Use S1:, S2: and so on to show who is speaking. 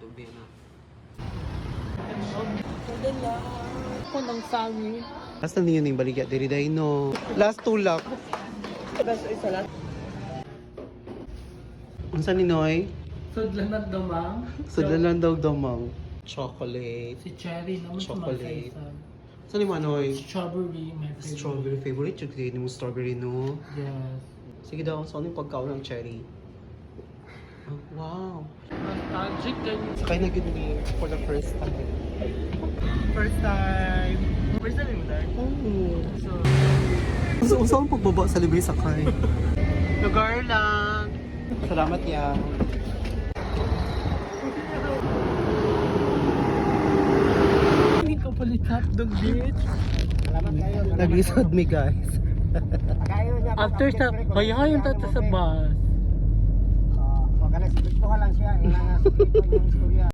S1: Tubig na.
S2: Madala. Ako ng sami.
S1: Last na niyo yung baligya. Diri dahi no. Last tulak.
S2: Best ay salat.
S1: Ang saan ni Noy?
S2: Sudlan at dumang.
S1: Sudlan lang daw damang. Chocolate.
S2: Si Cherry naman
S1: Chocolate.
S2: sumakaisan.
S1: Saan ni Manoy?
S2: Strawberry, my favorite.
S1: Strawberry favorite. Chocolate ni mo strawberry no.
S2: Yes.
S1: Sige daw, saan yung pagkaon ng cherry? Oh, wow.
S2: Nostalgic ganyan.
S1: Sakay na good me for the first time. First time.
S2: First time mo dahil?
S1: Oo. So, saan pagbaba sa libre sakay? Lugar lang. Salamat ya.
S2: Hindi ka palit hotdog, bitch.
S1: Nag-isod me guys.
S2: After sa, kaya yung tata sa bus.
S3: Pagkalas, gusto ka lang siya. Ilang sa dito yung istorya.